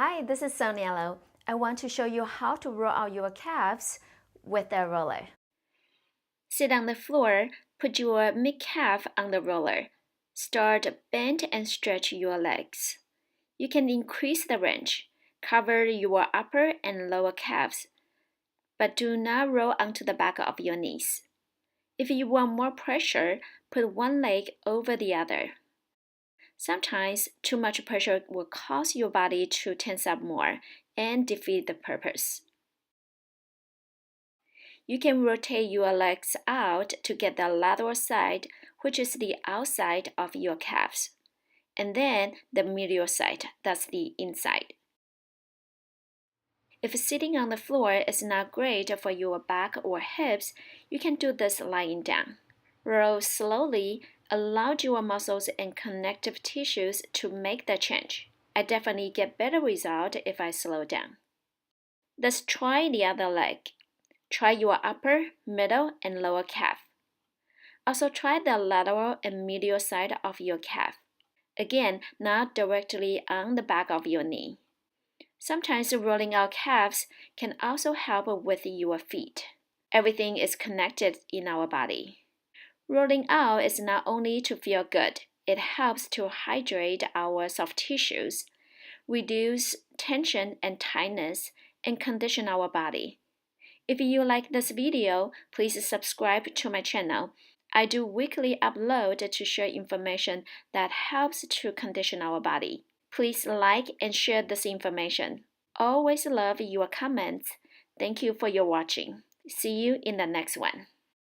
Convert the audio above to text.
Hi, this is Sonya. I want to show you how to roll out your calves with a roller. Sit on the floor, put your mid-calf on the roller. Start bend and stretch your legs. You can increase the range. Cover your upper and lower calves, but do not roll onto the back of your knees. If you want more pressure, put one leg over the other. Sometimes too much pressure will cause your body to tense up more and defeat the purpose. You can rotate your legs out to get the lateral side, which is the outside of your calves, and then the medial side, that's the inside. If sitting on the floor is not great for your back or hips, you can do this lying down. Roll slowly, allow your muscles and connective tissues to make the change. I definitely get better result if I slow down. Let's try the other leg. Try your upper, middle, and lower calf. Also try the lateral and medial side of your calf. Again, not directly on the back of your knee. Sometimes rolling out calves can also help with your feet. Everything is connected in our body. Rolling out is not only to feel good, it helps to hydrate our soft tissues, reduce tension and tightness, and condition our body. If you like this video, please subscribe to my channel. I do weekly upload to share information that helps to condition our body. Please like and share this information. Always love your comments. Thank you for your watching. See you in the next one.